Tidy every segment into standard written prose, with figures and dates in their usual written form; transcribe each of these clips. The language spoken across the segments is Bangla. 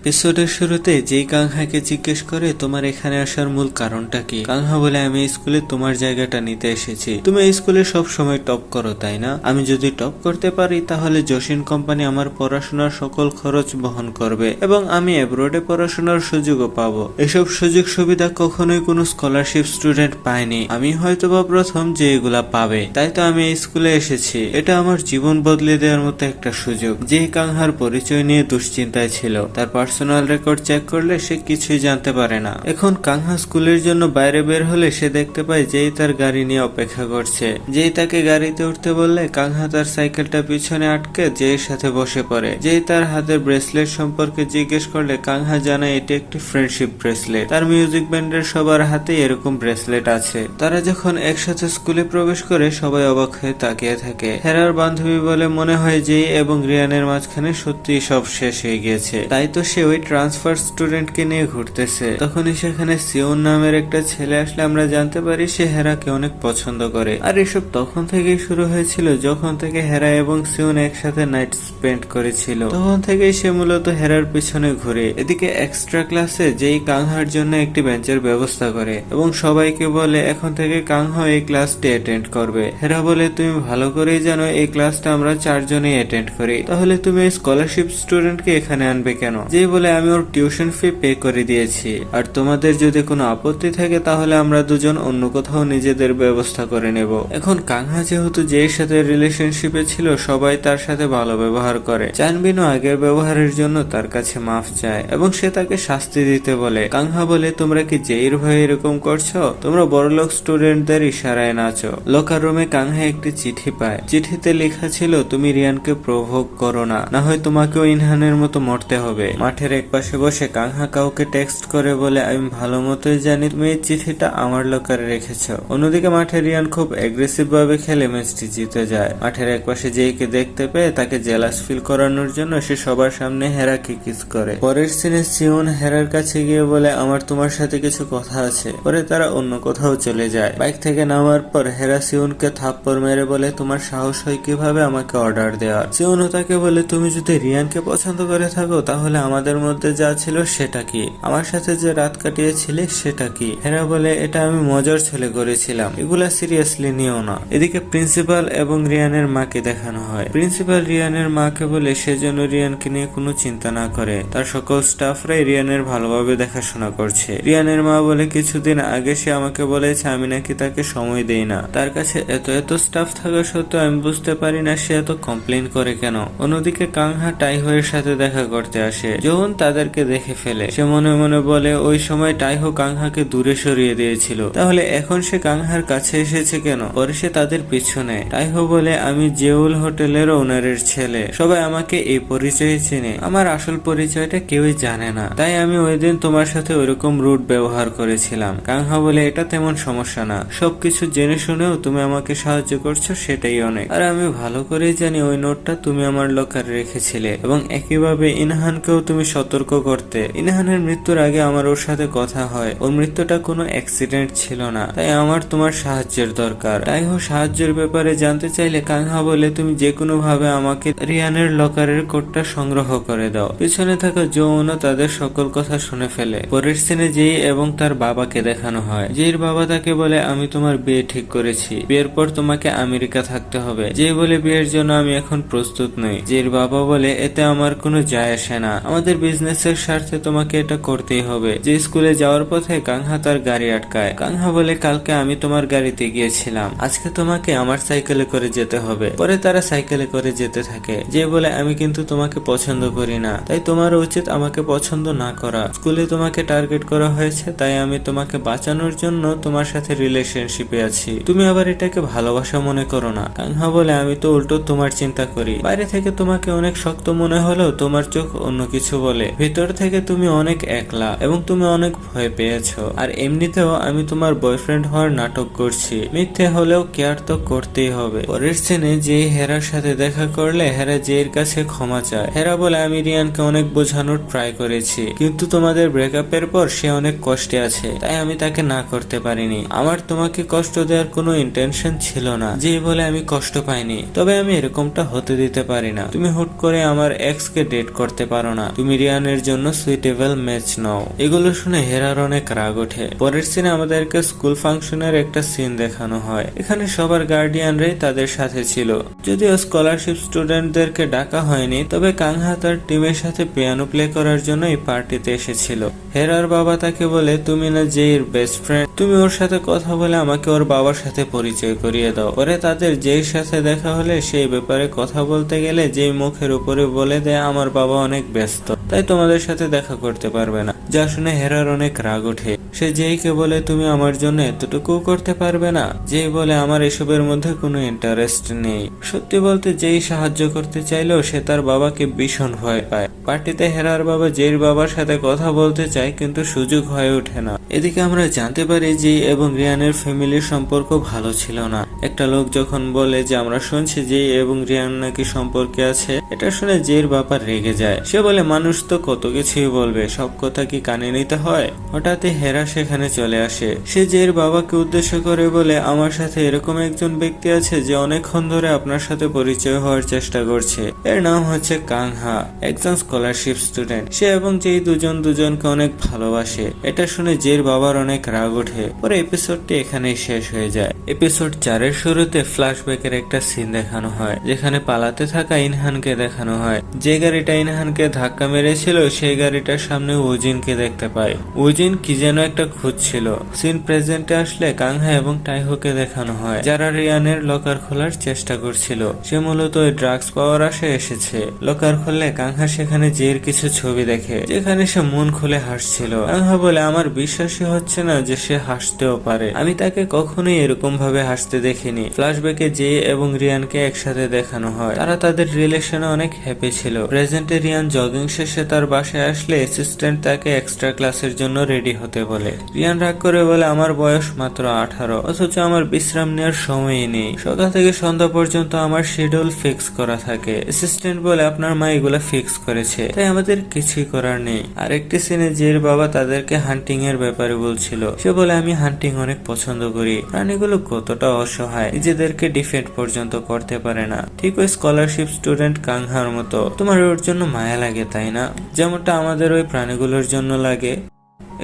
এপিসোডের শুরুতে যেই কাংহাকে জিজ্ঞেস করে তোমার এখানে আসার মূল কারণটা কি, কাংহা বলে আমি স্কুলে তোমার জায়গাটা নিতে এসেছি। তুমি এই স্কুলে সব সময় টপ করো তাই না? আমি যদি টপ করতে পারি তাহলে জসিন কোম্পানি আমার পড়াশোনার সকল খরচ বহন করবে এবং আমি অ্যাব্রোডে পড়াশোনার সুযোগও পাবো। এসব সুযোগ সুবিধা কখনোই কোনো স্কলারশিপ স্টুডেন্ট পায়নি। আমি হয়তোবা প্রথম যে এগুলা পাবে, তাই তো আমি এই স্কুলে এসেছি। এটা আমার জীবন বদলে দেওয়ার মতো একটা সুযোগ। যে কাংহার পরিচয় নিয়ে দুশ্চিন্তায় ছিল, তার পার্সোনাল রেকর্ড চেক করলে সে কিছুই জানতে পারে না। এখন কাংহা স্কুলের জন্য বাইরে বের হলে সে দেখতে পায় যেই তার গাড়ি নিয়ে অপেক্ষা করছে। যেই তাকে গাড়িতে উঠতে বললে কাংহা তার সাইকেলটা পিছনে আটকে যেই সাথে বসে পড়ে। যেই তার হাতের ব্রেসলেট সম্পর্কে জিজ্ঞেস করলে কাংহা জানায় এটি একটি ফ্রেন্ডশিপ ব্রেসলেট। তার মিউজিক ব্যান্ডের সবার হাতে এরকম ব্রেসলেট আছে। তারা যখন একসাথে স্কুলে প্রবেশ করে সবাই অবাক হয়ে তাকিয়ে থাকে। হেরার বান্ধবী বলে মনে হয় যেই এবং রিয়ানের মাঝখানে সত্যি সব শেষ হয়ে গিয়েছে, তাই তো সে ওই ট্রান্সফার স্টুডেন্টকে নিয়ে ঘুরতেছে। তখনই সেখানে সিওন নামের একটা ছেলে আসলে আমরা জানতে পারি সে হেরাকে অনেক পছন্দ করে। আর এসব তখন থেকেই শুরু হয়েছিল যখন থেকে হেরা এবং সিওন একসাথে নাইট স্পেন্ড করেছিল। তখন থেকেই সে মূলত হেরার পিছনে ঘুরে। এদিকে এক্সট্রা ক্লাসে যেই কাংহার জন্য একটি বেঞ্চের ব্যবস্থা করে এবং সবাইকে বলে এখন থেকে কাংহা এই ক্লাসটি অ্যাটেন্ড করবে। হেরা বলে তুমি ভালো করেই জানো এই ক্লাসটা আমরা চারজনেই অ্যাটেন্ড করি, তাহলে তুমি স্কলারশিপ স্টুডেন্টকে এখানে আনবে কেন? যেই বলে আমি ওর টিউশন ফি পে করে দিয়েছি, আর তোমাদের যদি কোনো আপত্তি থাকে তাহলে আমরা দুজন অন্য কোথাও নিজেদের ব্যবস্থা করে নেব। এখন কাংহা যেহেতু যের সাথে রিলেশনশিপে ছিল সবাই তার সাথে ভালো ব্যবহার করে। চানবিনও আগের ব্যবহারের জন্য তার কাছে মাফ চায় এবং সে তাকে শাস্তি দিতে বলে। কাংহা বলে তোমরা কি যেইর ভয়ে এরকম করছো? তোমরা বড়লোক স্টুডেন্টদের ইশারায় নাচো। লকার রুমে কাংহা একটি চিঠি পায়। চিঠিতে লেখা ছিল তুমি রিয়ানকে প্রভোগ করো না, না হয় তোমাকেও ইনহানের মতো মরতে হবে। মাঠের এক পাশে বসে কাংহা কাউকে টেক্সট করে বলে আমি ভালো মতোই জানি তুমি এই চিঠিটা আমার লকারে রেখেছো। অন্যদিকে মাঠে রিয়ান খুব অ্যাগ্রেসিভ ভাবে খেলে ম্যাচটি জিতে যায়। মাঠের এক পাশে যেইকে দেখতে পেয়ে তাকে জেলাস ফিল করানোর জন্য সে সবার সামনে হেরাকে কিস করে। পরের সিনে সিওন হেরার কাছে গিয়ে বলে আমার তোমার সাথে কিছু কথা আছে। পরে তারা অন্য কোথাও চলে যায়। বাইক থেকে নামার পর হেরা সিওনকে থাপ্পড় মেরে বলে তোমার সাহস হয় কিভাবে আমাকে অর্ডার দেওয়ার? সিওনও তাকে বলে তুমি যদি রিয়ানকে পছন্দ করে থাকো তাহলে আমাদের মধ্যে যা ছিল সেটা কি? আমার সাথে যে রাত কাটিয়েছিলে সেটা কি? হেরা বলে এটা আমি মজার ছলে করেছিলাম, এগুলা সিরিয়াসলি নিও না। এদিকে প্রিন্সিপাল এবং রিয়ানের মাকে দেখানো হয়। প্রিন্সিপাল রিয়ানের মাকে বলে সেজন্য রিয়ানকে নিয়ে কোনো চিন্তা না করে, তার সকল স্টাফরাই রিয়ানের ভালোভাবে দেখাশোনা করছে। রিয়ানের মা বলে কিছুদিন আগে সে আমাকে বলেছে আমি নাকি তাকে সময় দেই না। তার কাছে এত এত স্টাফ থাকা সত্ত্বেও আমি বুঝতে পারি না সে এত কমপ্লেন করে কেন। অন্যদিকে কাংহা টাইহোয়ের সাথে দেখা করতে আসে। যখন তাদেরকে দেখে ফেলে সে মনে মনে বলে ওই সময় টাইহো কাংহাকে দূরে সরিয়ে দিয়েছিল, তাহলে এখন সে কাংহার কাছে এসেছে কেন? পরে সে তাদের পিছনে। টাইহো বলে আমি জেউল হোটেলের ওনারের ছেলে, সবাই আমাকে এই পরিচয়ে চেনে, আমার আসল পরিচয়টা কেউই জানে না, তাই আমি ওই দিন তোমার সাথে ওইরকম রুট ব্যবহার করেছিলাম। কাংহা বলে এটা তেমন সমস্যা না, সবকিছু জেনে শুনেও তুমি আমাকে সাহায্য করছো সেটাই অনেক। আর আমি ভালো করেই জানি ওই নোটটা তুমি আমার লকারে রেখেছিলে এবং একইভাবে ইনহানকেও তুমি সতর্ক করতে। ইনহানের মৃত্যুর আগে আমার ওর সাথে কথা হয়, ওর মৃত্যুটা কোনো অ্যাক্সিডেন্ট ছিল না, তাই আমার তোমার সাহায্যের দরকার। টাইহো সাহায্যের ব্যাপারে জানতে চাইলে কাংহা বলে তুমি যে কোনো ভাবে আমাকে রিয়ানের লকারের কোডটা সংগ্রহ করে দাও। পিছনে থাকা জৌনও তাদের সকল কথা শুনে ফেলে। পরের সিনে যেই এবং তার বাবাকে দেখানো হয়। যেই বাবা তাকে বলে আমি তোমার বিয়ে ঠিক করেছি, বিয়ের পর তোমাকে আমেরিকা থাকতে হবে। যেই বলে বিয়ের জন্য আমি এখন প্রস্তুত নই। যেই বাবা বলে এতে আমার কোনো যায় আসে না, আমাদের বিজনেসের স্বার্থে তোমাকে এটা করতেই হবে। যে স্কুলে যাওয়ার পথে কাংহা তার গাড়ি আটকায়। কাংহা বলে কালকে আমি তোমার গাড়িতে গিয়েছিলাম, আজকে তোমাকে আমার সাইকেলে করে যেতে হবে। পরে তারা সাইকেলে করে যেতে থাকে। যে বলে আমি কিন্তু তোমাকে পছন্দ করি না, তাই তোমার উচিত আমাকে পছন্দ না করা। স্কুলে তোমাকে টার্গেট করা হয়েছে, তাই আমি তোমাকে বাঁচানোর জন্য তোমার সাথে রিলেশনশিপে আছি। তুমি আবার এটাকে ভালোবাসা মনে করো না। কাংহা বলে আমি তো উল্টো তোমার চিন্তা করি, বাইরে থেকে তোমাকে অনেক শক্ত মনে হলেও তোমার চোখ অন্য কিছু বলে। ভিতর থেকে তুমি অনেক একলা এবং তুমি অনেক ভয় পেয়েছো। আর এমনিতেও আমি তোমার বয়ফ্রেন্ড হওয়ার নাটক করছি, মিথ্যে হলেও কেয়ার তো করতেই হবে। পরের সিনে যে হেরার সাথে দেখা করলে হেরা জের কাছে ক্ষমা চায়। হেরা বলে আমি রিয়ানকে অনেক বোঝানোর ট্রাই করেছি, কিন্তু তোমাদের ব্রেকআপের পর সে অনেক কষ্টে আছে, তাই আমি তাকে না করতে পারিনি। আমার তোমাকে কষ্ট দেওয়ার কোনো ইন্টেনশন ছিল না। যে বলে আমি কষ্ট পাইনি, তবে আমি এরকমটা হতে দিতে পারি না। তুমি হুট করে আমার এক্স কে ডেট করতে পারো না, তুমি তুমি রিয়ানের জন্য সুইটেবল ম্যাচ নাও। এগুলো শুনে হেরার অনেক রাগ ওঠে। পরের সিনে আমাদেরকে স্কুল ফাংশনের একটা সিন দেখানো হয়। এখানে সবার গার্ডিয়ানরাই তাদের সাথে ছিল। যদিও স্কলারশিপ স্টুডেন্টদেরকে ডাকা হয়নি, তবে কাংহা তার টিমের সাথে পিয়ানো প্লে করার জন্য এই পার্টিতে এসেছিল। হেরার বাবা তাকে বলে, তুমি না জেইর বেস্ট ফ্রেন্ড, তুমি ওর সাথে কথা বলে আমাকে ওর বাবার সাথে পরিচয় করিয়ে দাও। পরে তাদের জেইর সাথে দেখা হলে সেই ব্যাপারে কথা বলতে গেলে জেই মুখের উপরে বলে দেয়, আমার বাবা অনেক ব্যস্ত, তাই তোমাদের সাথে দেখা করতে পারবে না। যা শুনে হেরার অনেক রাগ ওঠে। সে জেইকে বলে, তুমি আমার জন্য এতটুকু করতে পারবে না? জেই বলে, আমার এসবের মধ্যে কোনো ইন্টারেস্ট নেই। সত্যি বলতে জেই সাহায্য করতে চাইলেও সে তার বাবাকে ভীষণ ভয় পায়। পার্টিতে হেরার বাবা জেইর বাবার সাথে কথা বলতে চায়, কিন্তু সুযোগ হয়ে ওঠে না। এদিকে আমরা জানতে পারি জেই এবং রিয়ানের ফ্যামিলির সম্পর্ক ভালো ছিল না। একটা লোক যখন বলে যে আমরা শুনছি জেই এবং রিয়ান নাকি সম্পর্কে আছে, এটা শুনে জেইর বাবা রেগে যায়। সে বলে, মানুষ তো কত কিছুই বলবে, সব কথা কি কানে নিতে হয়? হঠাৎই হেরা সেখানে চলে আসে। সে জেইর বাবাকে উদ্দেশ্য করে বলে, আমার সাথে এরকম একজন ব্যক্তি আছে যে অনেকক্ষণ ধরে আপনার সাথে পরিচয় হওয়ার চেষ্টা করছে। এর নাম হচ্ছে কাংহা, একজন স্কলারশিপ স্টুডেন্ট। সে এবং জেই দুজনকে অনেক ভালোবাসে। এটা শুনে জেইর বাবার অনেক রাগ ওঠে। পরে এপিসোডটি এখানেই শেষ হয়ে যায়। এপিসোড 4 এর শুরুতে ফ্ল্যাশব্যাকের একটা সিন দেখানো হয়, যেখানে পালাতে থাকা ইনহানকে দেখানো হয়। যে গাড়িটা ইনহানকে ধাক্কা মেরেছিল সেই গাড়িটার সামনে উজিনকে দেখতে পায়। উজিন কি যেন একটা খুঁজছিল। সিন প্রেজেন্টে আসলে কাংহা এবং টাইহোকে দেখানো হয়, যারা রিয়ানের লকার খোলার চেষ্টা করছিল। সে মূলত ওই ড্রাগস পাওয়ার আশে এসেছে। লকার খুললে কাংহা সেখানে জেইর কিছু ছবি দেখে, যেখানে সে মন খুলে হাসছিল। কাংহা বলে, আমার বিশ্বাসই হচ্ছে না যে সে হাসতেও পারে, আমি তাকে কখনোই এরকম ভাবে হাসতে দেখিনি। ফ্ল্যাশব্যাকে জেই এবং রিয়ানকে একসাথে দেখানো হয়, তারা তাদের রিলেশনে অনেক হ্যাপি ছিল। প্রেজেন্টে রিয়ান জগিং শেষে তার বাসায় আসলে অ্যাসিস্ট্যান্ট তাকে এক্সট্রা ক্লাসের জন্য রেডি হতে বলে। রিয়ান রাগ করে বলে, আমার বয়স মাত্র 18, অথচ আমার বিশ্রাম নেওয়ার সময়ই নেই। সকাল থেকে সন্ধ্যা পর্যন্ত আমার শিডিউল ফিক্স করা থাকে। অ্যাসিস্ট্যান্ট বলে, আপনার মা এগুলা ফিক্স করেছে, তাই আমাদের কিছুই করার নেই। আরেকটি সিনে জেইর বাবা তাদেরকে হান্টিং এর ব্যাপারে বলছিল। সে বলে, আমি হান্টিং অনেক পছন্দ করি। প্রাণীগুলো কতটা অসহায়, নিজেদেরকে ডিফেন্ড পর্যন্ত করতে পারে না, ঠিক ওই স্কলারশিপ স্টুডেন্ট কাংহার মতো। তোমার ওর জন্য মায়া লাগে, তাই না? যেমনটা আমাদের ওই প্রাণীগুলোর জন্য লাগে।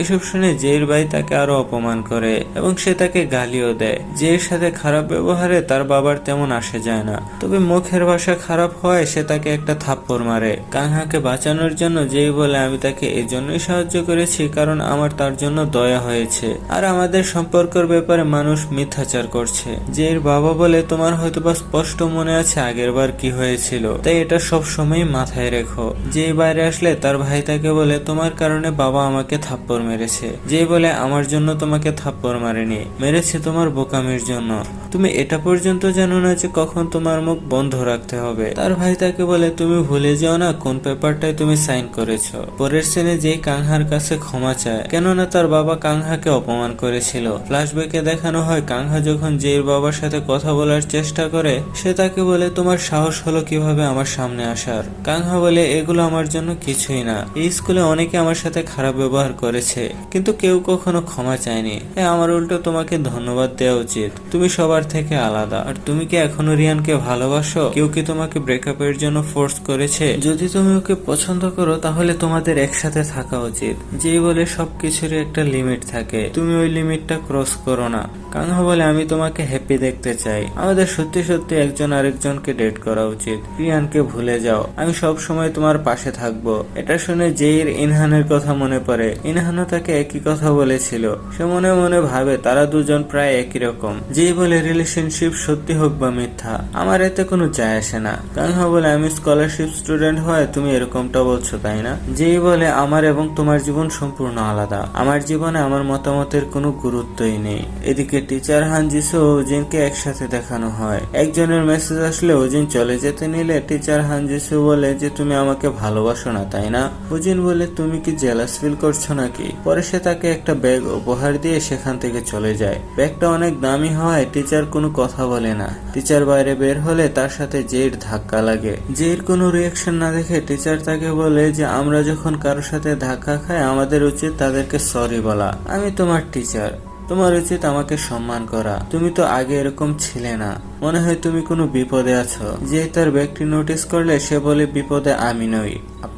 এসব শুনে জেইর ভাই তাকে আরো অপমান করে এবং সে তাকে গালিও দেয়। জেইর সাথে খারাপ ব্যবহারে তার বাবার তেমন আসে যায় না, তবে মুখের ভাষা খারাপ হয় সে তাকে একটা থাপ্পড় মারে। কাংহাকে বাঁচানোর জন্য জেই বলে, আমি তাকে এজন্যই সাহায্য করেছি কারণ আমার তার জন্য দয়া হয়েছে, আর আমাদের সম্পর্কের ব্যাপারে মানুষ মিথ্যাচার করছে। জেইর বাবা বলে, তোমার হয়তোবা স্পষ্ট মনে আছে আগের বার কি হয়েছিল, তাই এটা সব সময় মাথায় রেখো। জেই বাইরে আসলে তার ভাই তাকে বলে, তোমার কারণে বাবা আমাকে থাপ্পড় মেরেছে। যে বলে, আমার জন্য তোমাকে থাপ্পড় মারেনি, মেরেছে তোমার বোকামির জন্য। তুমি এটা পর্যন্ত জানো না যে কখন তোমার মুখ বন্ধ রাখতে হবে। তার ভাই তাকে বলে, তুমি ভুলে যাও না কোন পেপারটায় তুমি সাইন করেছো। পরের সিনে যেই কাংহার কাছে ক্ষমা চায়, কেননা তার বাবা কাংহাকে অপমান করেছিল। ফ্ল্যাশব্যাকে দেখানো হয় কাংহা যখন জেইর বাবার সাথে কথা বলার চেষ্টা করে, সে তাকে বলে, তোমার সাহস হলো কিভাবে আমার সামনে আসার? কাংহা বলে, এগুলো আমার জন্য কিছুই না। এই স্কুলে অনেকে আমার সাথে খারাপ ব্যবহার করেছে, কিন্তু কেউ কখনো ক্ষমা চায়নি। আমার উল্টো তোমাকে ধন্যবাদ দেওয়া উচিত, তুমি সবার থেকে আলাদা। আর তুমি কি এখনো রিয়ানকে ভালোবাসো? কেউ কি তোমাকে ব্রেকআপের জন্য ফোর্স করেছে? যদি তুমি ওকে পছন্দ করো তাহলে তোমাদের একসাথে থাকা উচিত। যেই বলে, সবকিছুরই একটা লিমিট থাকে, তুমি ওই লিমিটটা ক্রস করো না। কাংহা বলে, আমি তোমাকে হ্যাপি দেখতে চাই, আমাদের সত্যি সত্যি একজন আরেকজনকে ডেট করা উচিত। রিয়ানকে ভুলে যাও, আমি সব সময় তোমার পাশে থাকবো। এটা শুনে জেইর ইনহানের কথা মনে পড়ে। ইনহানও তাকে একই কথা বলেছিল। সে মনে মনে ভাবে তারা দুজন প্রায় একই রকম। যেই বলে, রিলেশনশিপ সত্যি হোক বা মিথ্যা আমার এতে কোনো যায় আসে না। কাংহা বলে, আমি স্কলারশিপ স্টুডেন্ট হয় তুমি এরকমটা বলছো, তাই না? যেই বলে, আমার এবং তোমার জীবন সম্পূর্ণ আলাদা, আমার জীবনে আমার মতামতের কোনো গুরুত্বই নেই। এদিকে টিচার হান জিসু ও ওজিনকে একসাথে দেখানো হয়। একজনের মেসেজ আসলে ওজিন চলে যেতে নিলে টিচার হান জিসু বলে যে, তুমি আমাকে ভালোবাসো না, তাই না? ওজিন বলে, তুমি কি জেলাস ফিল করছো নাকি? পরে সে তাকে একটা ব্যাগ উপহার দিয়ে সেখান থেকে চলে যায়। ব্যাগটা অনেক দামি হওয়ায় টিচার কোনো কথা বলে না। টিচার বাইরে বের হলে তার সাথে জেইর ধাক্কা লাগে। জেইর কোনো রিয়াকশন না দেখে টিচার তাকে বলে যে, আমরা যখন কারোর সাথে ধাক্কা খাই আমাদের উচিত তাদেরকে সরি বলা। আমি তোমার টিচার, তোমার উচিত আমাকে সম্মান করা। তুমি তো আগে এরকম ছিলে না, মনে হয় তুমি কোনো বিপদে আছো। যে তার ব্যাগটি নোটিস করলে সে বলে, বিপদে আমি নই,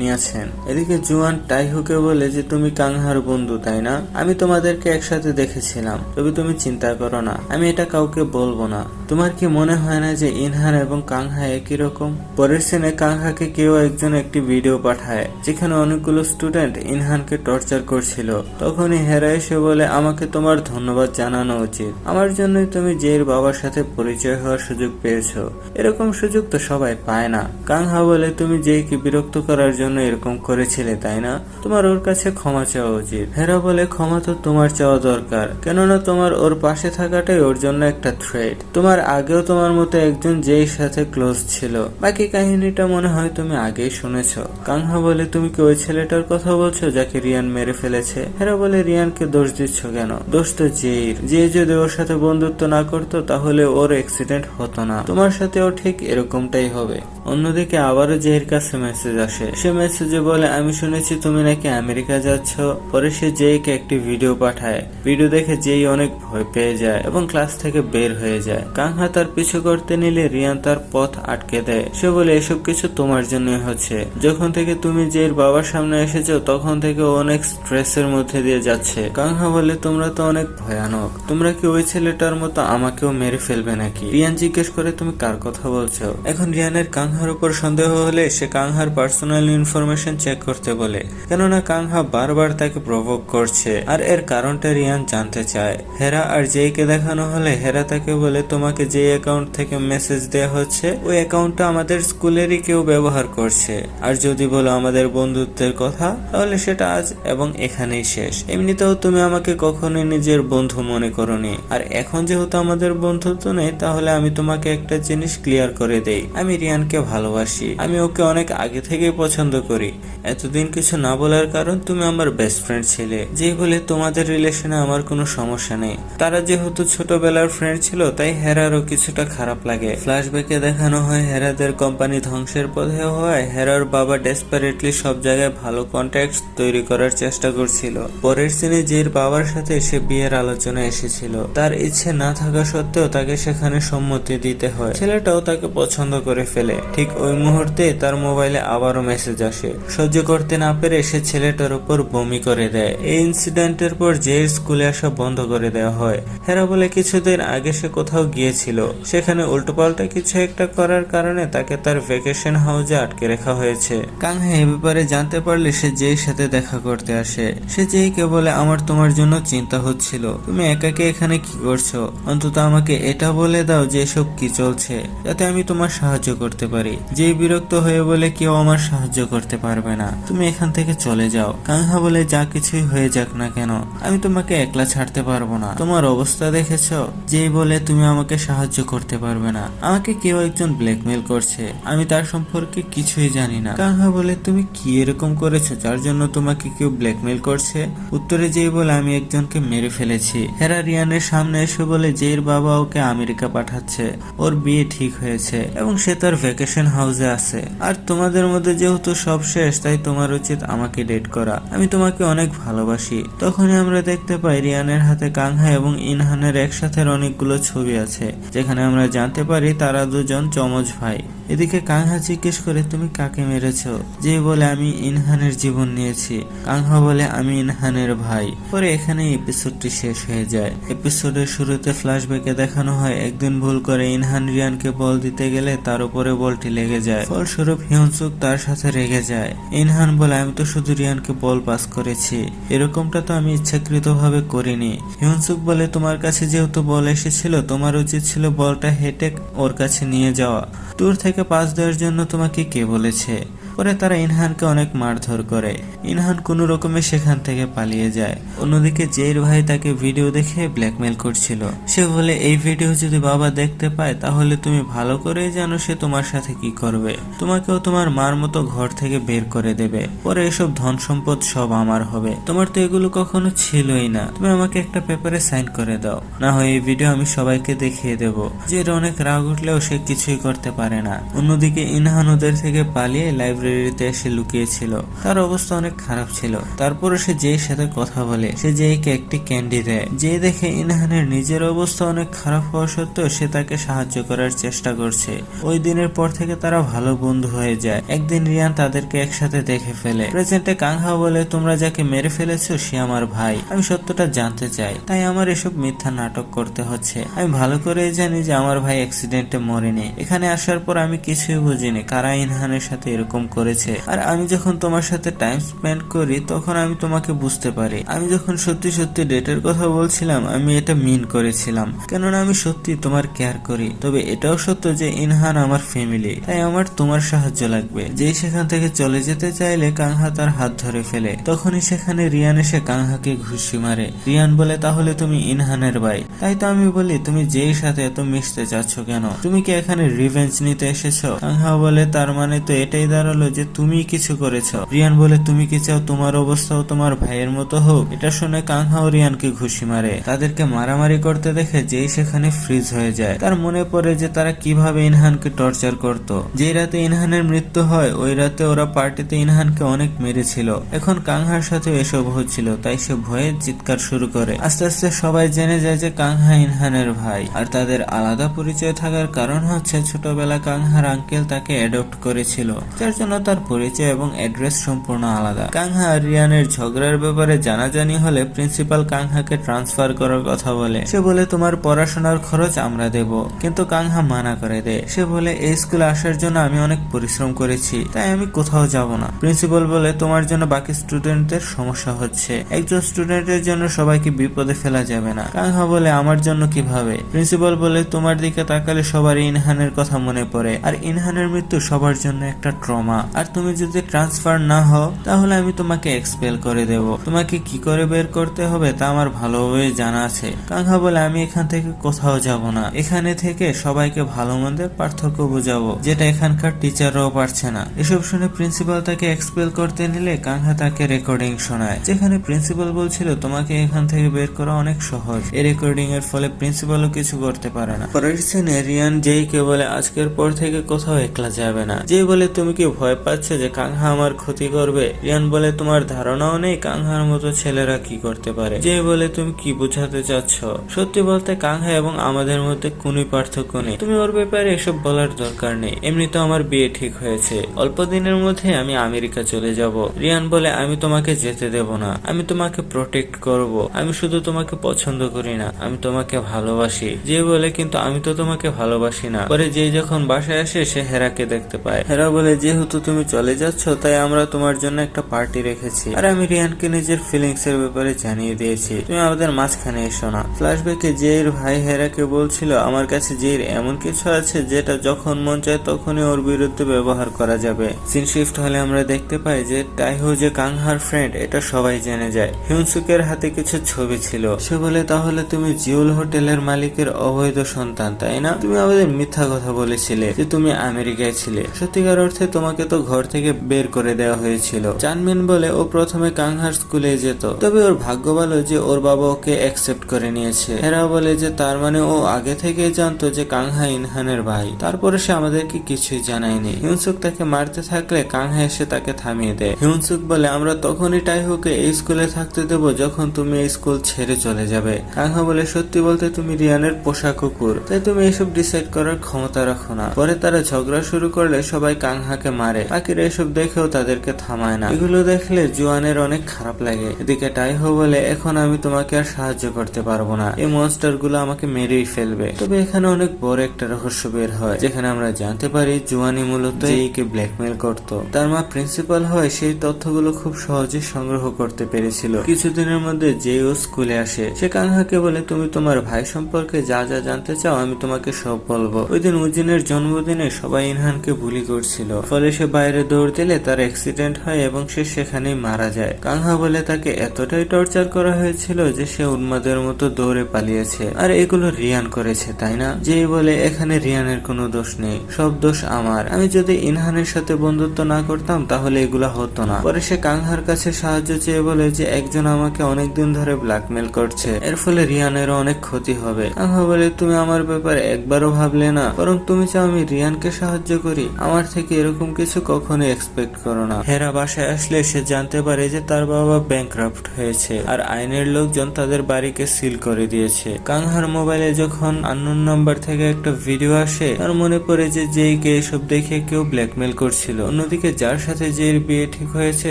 নিয়েছেন। এদিকে জুয়ান টাইহুকে বলে যে তুমি কাংহার বন্ধু তাই না, আমি তোমাদেরকে একসাথে দেখেছিলাম, তবে তুমি চিন্তা করো না, আমি এটা কাউকে বলবো না। তোমার কি মনে হয় না যে ইনহান এবং কাংহা একই রকম? পরের সিনে কাংহাকে কেউ একজন একটি ভিডিও পাঠায় যেখানে অনেকগুলো স্টুডেন্ট ইনহানকে টর্চার করছিল। তখনই হেরা এসে বলে আমাকে তোমার ধন্যবাদ জানানো উচিত, আমার জন্যই তুমি জের বাবার সাথে পরিচয় হওয়ার সুযোগ পেয়েছো, এরকম সুযোগ তো সবাই পায় না। কাংহা বলে তুমি জেকে বিরক্ত করার জন্য এরকম করেছিলে তাই না, তোমার ওর কাছে ক্ষমা চাওয়া উচিত। হেরা বলে ক্ষমা তো তোমার চাওয়া দরকার, কেননা তোমার ওর পাশে থাকাটাই ওর জন্য একটা থ্রেট। তোমার আগেও তোমার মতো একজন যেই সাথে ক্লোজ ছিল, বাকি কাহিনীটা মনে হয় তুমি আগেই শুনেছ। কাংহা বলে তুমি কি ওই ছেলেটার কথা বলছো যাকে রিয়ান মেরে ফেলেছে? হেরা বলে রিয়ানকে দোষ দিচ্ছ কেন, দোষ তো জের। যে যদি ওর সাথে বন্ধুত্ব না করতো তাহলে ওর অ্যাক্সিডেন্ট হতো না, তোমার সাথেও ঠিক এরকমটাই হবে। অন্যদিকে আবারও জের কাছে মেসেজ আসে, সে মেসেজে বলে আমি শুনেছি তুমি নাকি আমেরিকা যাচ্ছ। পরে সে জেইকে একটি ভিডিও পাঠায়, ভিডিও দেখে জেই অনেক ভয় পেয়ে যায় এবং ক্লাস থেকে বের হয়ে যায়। কাংহা তার পিছু করতে নিলে রিয়ান তার পথ আটকে দেয়, সে বলে এসব কিছু তোমার জন্যই হচ্ছে, যখন থেকে তুমি জের বাবার সামনে এসেছো তখন থেকে অনেক স্ট্রেসের মধ্যে দিয়ে যাচ্ছে। কাংহা বলে তোমরা তো অনেক ভয়ানক, তোমরা কি ওই ছেলেটার মতো আমাকেও মেরে ফেলবে নাকি? রিয়ান জিজ্ঞেস করে তুমি কার কথা বলছো? এখন রিয়ানের কাংহার উপর সন্দেহ হলে সে কাংহার পার্সোনাল ইনফরমেশন চেক করতে বলে, কেননা কাংহা বারবার তাকে প্রভোক করছে আর এর কারণটা রিয়ান জানতে চায়। হেরা আর জেইকে দেখানো হলে হেরা তাকে বলে তোমাকে যে অ্যাকাউন্ট থেকে মেসেজ দেয়া হচ্ছে ওই অ্যাকাউন্টটা আমাদের স্কুলেরই কেউ ব্যবহার করছে, আর যদি বলো আমাদের বন্ধুত্বের কথা তাহলে সেটা আজ এবং এখানেই শেষ। এমনিতেও তুমি আমাকে কখনোই নিজের বন্ধু মনে করোনি, আর এখন যেহেতু আমাদের বন্ধুত্ব নেই তাহলে আমি তোমাকে একটা জিনিস ক্লিয়ার করে দেই, আমি রিয়ানকে ভালোবাসি, আমি ওকে অনেক আগে থেকেই পছন্দ করি। এতদিন কিছু না বলার কারণ তুমি আমার বেস্ট ফ্রেন্ড ছিলে, যে বলে তোমাদের রিলেশনে আমার কোনো সমস্যা নেই। তারা যেহেতু ছোটবেলার ফ্রেন্ড ছিল তাই হেরারও কিছুটা খারাপ লাগে। ফ্ল্যাশব্যাকে দেখানো হয় হেরাদের কোম্পানি ধ্বংসের পথে হওয়ায় হেরার বাবা ডেসপারেটলি সব জায়গায় ভালো কন্ট্যাক্ট তৈরি করার চেষ্টা করছিল। পরের সিনে জের বাবার সাথে সে বিয়ের আলোচনা এসেছিল, তার ইচ্ছে না থাকা সত্ত্বেও তাকে সেখানে সম্মতি দিতে হয়। ছেলেটাও তাকে পছন্দ করে ফেলে। ঠিক ওই মুহূর্তে তার মোবাইলে আবারও মেসেজ আসে, সহ্য করতে না পেরে সে ছেলেটার উপর বমি করে দেয়। এই ইনসিডেন্টের পর জের স্কুলে আসা বন্ধ করে দেওয়া হয়। হেরা বলে কিছুদিন আগে সে কোথাও গিয়েছিল, সেখানে উল্টোপাল্টা কিছু একটা করার কারণে তাকে তার ভ্যাকেশন হাউসে আটকে রাখা হয়েছে। কাংহা এ ব্যাপারে জানতে পারলে সে জেইর সাথে দেখা করতে আসে। সে জেইকে বলে আমার তোমার জন্য চিন্তা হচ্ছিল, তুমি একাকে এখানে কি করছো, অন্তত আমাকে এটা বলে দাও যে এসব কি চলছে, যাতে আমি তোমার সাহায্য করতে পারি। জেই বিরক্ত হয়ে বলে কেউ আমার সাহায্য করতে পারবে না, তুমি এখান থেকে চলে যাও। কাংহা বলে যা কিছুই হয়ে যাক না কেন আমি তোমাকে একলা ছাড়তে পারবো না, তোমার অবস্থা দেখেছো। জেই বলে তুমি আমাকে সাহায্য করতে পারবে না, আমাকে কেউ একজন ব্ল্যাকমেল করছে, আমি তার সম্পর্কে কিছুই জানি না। কাংহা বলে তুমি কি এরকম করেছো যার জন্য তোমাকে কেউ ব্ল্যাকমেল করছে? উত্তরে জেই বলে আমি একজনকে মেরে ফেলেছি। হেরা রিয়ানের সামনে এসে বলে জের বাবা ওকে আমেরিকা পাঠাচ্ছে, ওর বিয়ে ঠিক হয়েছে এবং সে তার ভ্যাকেশন হাউসে আছে, আর তোমাদের মধ্যে যেহেতু সব শেষ তাই তোমার উচিত আমাকে ডেট করা, আমি তোমাকে অনেক ভালোবাসি। তখনই আমরা দেখতে পাই রিয়ানের হাতে কাংহা এবং ইনহানের একসাথে অনেকগুলো ছবি আছে, যেখানে আমরা জানতে পারি তারা দুজন যমজ ভাই। এদিকে কাংহা জিজ্ঞেস করে তুমি কাকে মেরেছো? যে বলে আমি ইনহানের জীবন নিয়েছি। কাংহা বলে আমি ইনহানের ভাই। পরে এখানে এপিসোডটি শেষ হয়ে যায়। এপিসোডের শুরুতে ফ্ল্যাশব্যাকে দেখানো হয় একদিন ভুল করে ইনহান রিয়ানকে বল দিতে গেলে তার উপরে বলটি লেগে যায়, ফলস্বরূপ হিউনসুক তার সাথে রেগে যায়। ইনহান বলে আমি তো শুধু রিয়ানকে বল পাস করেছি, এরকমটা তো আমি ইচ্ছাকৃত ভাবে করিনি। হিউনসুক বলে তোমার কাছে যেহেতু বল এসেছিল তোমার উচিত ছিল বলটা হেঁটে ওর কাছে নিয়ে যাওয়া, দূর থেকে পাস দেওয়ার জন্য তোমাকে কে বলেছে? পরে তারা ইনহানকে অনেক মারধর করে। ইনহান কোনো রকমে সেখান থেকে পালিয়ে যায়। অন্যদিকে জের ভাই তাকে ভিডিও দেখে ব্ল্যাকমেল করছিল। সে বলে এই ভিডিও যদি বাবা দেখতে পায় তাহলে তুমি ভালো করেই জানো সে তোমার সাথে কি করবে, তোমাকেও তোমার মার মতো ঘর থেকে বের করে দেবে, পরে এসব ধন সম্পদ সব আমার হবে, তোমার তো এগুলো কখনো ছিলই না, তুমি আমাকে একটা পেপারে সাইন করে দাও, না হয় এই ভিডিও আমি সবাইকে দেখিয়ে দেব। জের অনেক রাগ উঠলেও সে কিছুই করতে পারে না। অন্যদিকে ইনহান ওদের থেকে পালিয়ে লাইব্রেরি লাইব্রেরিতে এসে লুকিয়েছিল। তার অবস্থা অনেক খারাপ ছিল। তারপরে সে যেই সাথে কথা বলে, সে যেইকে একটি ক্যান্ডি দেয়। যে দেখে ইনহানের নিজের অবস্থা অনেক খারাপ হওয়া সত্ত্বেও সে তাকে সাহায্য করার চেষ্টা করছে। ওই দিনের পর থেকে তারা ভালো বন্ধু হয়ে যায়। একদিন রিয়ান তাদেরকে একসাথে দেখে ফেলে। প্রেজেন্টে কাংহা বলে, তোমরা যাকে মেরে ফেলেছো সে আমার ভাই। আমি সত্যটা জানতে চাই, তাই আমার এসব মিথ্যা নাটক করতে হচ্ছে। আমি ভালো করে জানি যে আমার ভাই অ্যাক্সিডেন্টে মরেনি। এখানে আসার পর আমি কিছুই বুঝিনি কারা ইনহানের সাথে এরকম করেছে। আর আমি যখন তোমার সাথে টাইম স্পেন্ড করি তখন আমি তোমাকে বুঝতে পারি। আমি যখন সত্যি সত্যি ডেটের কথা বলছিলাম আমি এটা মিন করেছিলাম, কেননা আমি সত্যি তোমার কেয়ার করি। তবে এটাও সত্য যে ইনহান আমার ফ্যামিলি, তাই আমার তোমার সাহায্য লাগবে। যেই সেখান থেকে চলে যেতে চাইলে কাংহা তার হাত ধরে ফেলে। তখনই সেখানে রিয়ান এসে কাংহাকে ঘুষি মারে। রিয়ান বলে, তাহলে তুমি ইনহানের ভাই? তাই তো আমি বলি, তুমি যেই সাথে এত মিশতে চাচ্ছ কেন? তুমি কি এখানে রিভেঞ্জ নিতে এসেছো? কাংহা বলে, তার মানে তো এটাই দাঁড়ালো যে তুমি কিছু করেছো। রিয়ান বলে, তুমি কি চাও তোমার অবস্থাও তোমার ভাইয়ের মতো হোক? এটা শুনে কাংহা ও রিয়ানকে ঘুষি মারে। তাদেরকে মারামারি করতে দেখে যেই সেখানে ফ্রিজ হয়ে যায়। তার মনে পড়ে যে তারা কিভাবে ইনহানকে টর্চার করত। যেই রাতে ইনহানের মৃত্যু হয় ওই রাতে ওরা পার্টিতে ইনহানকে অনেক মেরেছিল। এখন কাংহার সাথে এসব হচ্ছিল, তাই সে ভয়ে চিৎকার শুরু করে। আস্তে আস্তে সবাই জেনে যায় যে কাংহা ইনহানের ভাই। আর তাদের আলাদা পরিচয় থাকার কারণ হচ্ছে ছোটবেলা কাংহার আঙ্কেল তাকে অ্যাডপ্ট করেছিল, যার জন্য তার পরিচয় এবং অ্যাড্রেস সম্পূর্ণ আলাদা। কাংহা আর রিয়ানের ঝগড়ার ব্যাপারে জানাজানি হলে প্রিন্সিপাল কাংহাকে ট্রান্সফার করার কথা বলে। সে বলে, তোমার পড়াশোনার খরচ আমরা দেব। কিন্তু কাংহা মানা করে দেয়। সে বলে, এই স্কুলে আসার জন্য আমি অনেক পরিশ্রম করেছি, তাই আমি কোথাও যাব না। প্রিন্সিপাল বলে, তোমার জন্য বাকি স্টুডেন্টদের সমস্যা হচ্ছে। একজন স্টুডেন্টের জন্য সবাইকে বিপদে ফেলা যাবে না। কাংহা বলে, আমার জন্য কিভাবে? প্রিন্সিপাল বলে, তোমার দিকে তাকালে সবারই ইনহানের কথা মনে পড়ে, আর ইনহানের মৃত্যু সবার জন্য একটা ট্রমা। আর তুমি যদি ট্রান্সফার না হও তাহলে আমি তোমাকে এক্সপেল করে দেব। তোমাকে কি করে বের করতে হবে তা আমার ভালোভাবে জানা আছে। কাংহা বলে, আমি এখান থেকে কোথাও যাব না। এখানে থেকে সবাইকে ভালো মন্দের পার্থক্য বোঝাবো, যেটা এখানকার টিচাররাও পারছে না। এসব শুনে প্রিন্সিপাল তাকে এক্সপেল করতে নিলে কাংহা তাকে রেকর্ডিং শোনায়, যেখানে প্রিন্সিপাল বলছিল তোমাকে এখান থেকে বের করা অনেক সহজ। এই রেকর্ডিং এর ফলে প্রিন্সিপালও কিছু করতে পারে না। পরের সিনে রিয়ান যেইকে বলে, আজকের পর থেকে কোথাও একলা যাবে না। যেই বলে, তুমি কি ভয় পাচ্ছ যে কাংহা আমার ক্ষতি করবে? রিয়ান বলে, তোমার ধারণাও নেই কাংহার মতো ছেলেরা কি করতে পারে। যেই বলে, তুমি কি বোঝাতে চাচ্ছ? সত্যি বলতে কাংহা এবং আমাদের মধ্যে কোনো পার্থক্য নেই। তুমি ওর ব্যাপারে এসব বলার দরকার নেই। এমনিতে আমার বিয়ে ঠিক হয়েছে। অল্প দিনের মধ্যে আমি আমেরিকা চলে যাব। রিয়ান বলে, আমি তোমাকে যেতে দেব না। আমি তোমাকে প্রোটেক্ট করব। আমি শুধু তোমাকে পছন্দ করি না, আমি তোমাকে ভালোবাসি। যে বলে, কিন্তু আমি তো তোমাকে ভালোবাসি না। পরে যে যখন বাসায় আসে সে হেরাকে দেখতে পায়। হেরা বলে, যেহেতু তুমি চলে যাচ্ছ তাই আমরা তোমার জন্য একটা পার্টি রেখেছি। আর আমি রিয়ানকে নিজের ফিলিংস এর ব্যাপারে জানিয়ে দিয়েছি। তুমি আমাদের মাঝখানে এসো না। ফ্ল্যাশব্যাকে জের ভাই হেরাকে বলছিল, আমার কাছে জের এমন কিছু আছে যেটা যখন মন চায় তখনই ওর বিরুদ্ধে ব্যবহার করা যাবে। সিন শিফট হলে আমরা দেখতে পাই যে টাইহো যে কাংহার ফ্রেন্ড এটা সবাই জেনে যায়। হিউনসুকের হাতে কিছু ছবি ছিল। সে বলে, তাহলে তুমি জিউল হোটেলের মালিকের অবৈধ সন্তান, তাই না? তুমি আমাদের মিথ্যা কথা বলেছিলে যে তুমি আমেরিকায় ছিলে। সত্যিকার অর্থে তোমাকে তো ঘর থেকে বের করে দেওয়া হয়েছিল। চানমিন বলে, ও প্রথমে কাংহার স্কুলে যেত, তবে ওর ভাগ্য ভালো যে ওর বাবা ওকে অ্যাকসেপ্ট করে নিয়েছে। হেরা বলে যে তার মানে ও আগে থেকেই জানতো যে কাংহা ইনহানের ভাই, তারপরে সে আমাদেরকে কিছুই জানায়নি। হিউনসুক তাকে মারতে থাকলে কাংহা এসে তাকে থামিয়ে দেয়। হিউনসুক বলে, আমরা তখনই টাইহোকে এই স্কুলে থাকতে দেবো যখন তুমি এই স্কুল ছেড়ে চলে যাবে। কাংহা বলে, সত্যি বলতে তুমি রিয়ানের পোষা কুকুর, তাই তুমি এসব ডিসাইড করার ক্ষমতা রাখো না। পরে তারা ঝগড়া শুরু করলে সবাই কাংহাকে মারে। বাকিরা এসব দেখেও তাদেরকে থামায় না। এগুলো দেখলে জুয়ানের অনেক খারাপ লাগে। এদিকে টাইহো বলে, এখন আমি তোমাকে আর সাহায্য করতে পারবো না। এই মনস্টার গুলো আমাকে মেরেই ফেলবে। তবে এখানে অনেক বড় একটা রহস্য বের হয়, যেখানে আমরা জানতে পারি জুয়ানি মূলত জেইকে ব্ল্যাকমেল করত। তার মা প্রিন্সিপাল হয় সেই তথ্যগুলো খুব সহজে সংগ্রহ করতে পেরেছিল। কিছুদিনের মধ্যে জেইও স্কুলে আসে। সে কাংহাকে বলে, তুমি তোমার ভাই সম্পর্কে যা যা জানতে চাও আমি তোমাকে সব বলবো। ওই দিন উজিনের জন্মদিনে সবাই ইনহানকে বুলি করছিল, ফলে সে বাইরে দৌড় দিলে তার অ্যাক্সিডেন্ট হয় এবং সে সেখানেই মারা যায়। কাংহা বলে, তাকে এতটাই টর্চার করা হয়েছিল যে সে উন্মাদের মতো দৌড়ে পালিয়েছে। আর এগুলো রিয়ান করেছে, তাই না? যেই বলে, এখানে রিয়ানের কোনো দোষ নেই, সব দোষ আমার। আমি যদি ইনহানের সাথে বন্ধুত্ব না করতাম তাহলে এগুলা হতো না। পরে সে কাংহার কাছে সাহায্য চেয়ে বলে যে একজন আমাকে অনেকদিন ধরে ব্ল্যাকমেল করছে, এর ফলে রিয়ানেরও অনেক ক্ষতি হবে। কাংহা বলে, তুমি আমার ব্যাপারে একবারও ভাবলে না, বরং তুমি চাও আমি রিয়ানকে সাহায্য করি। আমার থেকে এরকম কিছু কিছু কখনো এক্সপেক্ট করো না। হেরা বাসায় আসলে সে জানতে পারে যে তার বাবা ব্যাংক্রাফট হয়েছে আর আইনের লোকজন তাদের বাড়িকে সিল করে দিয়েছে। কানহার মোবাইলে যখন আননোন নাম্বার থেকে একটা ভিডিও আসে, তার মনে পড়ে যে জেইকে এসব দেখে কেউ ব্ল্যাকমেল করছিল। অন্যদিকে যার সাথে জেইর বিয়ে ঠিক হয়েছে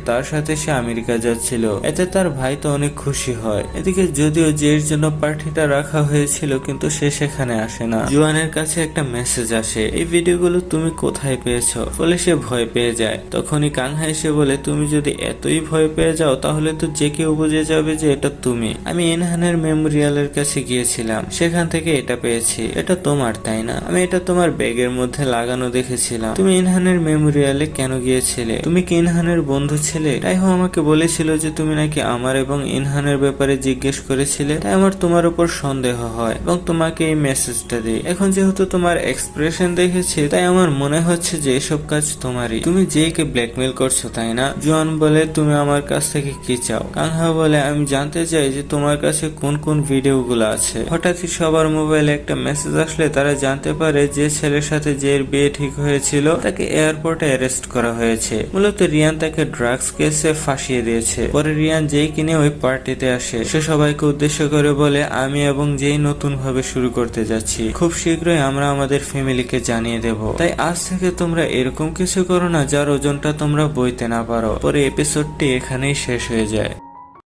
তার সাথে সে আমেরিকা যাচ্ছিল, এতে তার ভাই তো অনেক খুশি হয়। এদিকে যদিও জেইর জন্য পার্টিটা রাখা হয়েছিল কিন্তু সে সেখানে আসে না। জুয়ানের কাছে একটা মেসেজ আসে, এই ভিডিওগুলো তুমি কোথায় পেয়েছো? বলে সে ভয় পেয়ে যায়। তখনই কানহা এসে বলে, তুমি যদি এতই ভয় পেয়ে যাও তাহলে তো যে কেউ বুঝে যাবে যে এটা তুমি। আমি ইনহানের মেমোরিয়ালের কাছে গিয়েছিলাম, সেখান থেকে এটা পেয়েছি। এটা তোমার তাই না? আমি এটা তোমার ব্যাগের মধ্যে লাগানো দেখেছিলাম। তুমি ইনহানের মেমোরিয়ালে কেন গিয়েছিলে? তুমি কি ইনহানের বন্ধু ছিলে? তাইহো আমাকে বলেছিল যে তুমি নাকি আমার এবং ইনহানের ব্যাপারে জিজ্ঞেস করেছিলে, তাই আমার তোমার উপর সন্দেহ হয় এবং তোমাকে এই মেসেজটা দিই। এখন যেহেতু তোমার এক্সপ্রেশন দেখেছি তাই আমার মনে হচ্ছে যে এসব কাজ তোমারই। তুমি জেইকে ব্ল্যাকমেল করছো তাই না? জুয়ান বলে, তুমি আমার কাছ থেকে কি চাও? কানহা বলে, আমি জানতে চাই যে তোমার কাছে কোন কোন ভিডিওগুলো আছে। হঠাৎই সবার মোবাইলে একটা মেসেজ আসলে তারা জানতে পারে যে ছেলের সাথে জেইর বিয়ে ঠিক হয়েছিল তাকে এয়ারপোর্টে অ্যারেস্ট করা হয়েছে। মূলত রিয়ান তাকে ড্রাগস কেসে ফাঁসিয়ে দিয়েছে। পরে রিয়ান জেইকে নিয়ে ওই পার্টিতে আসে। সে সবাইকে উদ্দেশ্য করে বলে, আমি এবং জেই নতুন ভাবে শুরু করতে যাচ্ছি, খুব শীঘ্রই আমরা আমাদের ফ্যামিলিকে জানিয়ে দেব। তাই আজ থেকে তোমরা এরকম কিছু করো না যার ওজনটা তোমরা বইতে না পারো। পরে এপিসোডটি এখানেই শেষ হয়ে যায়।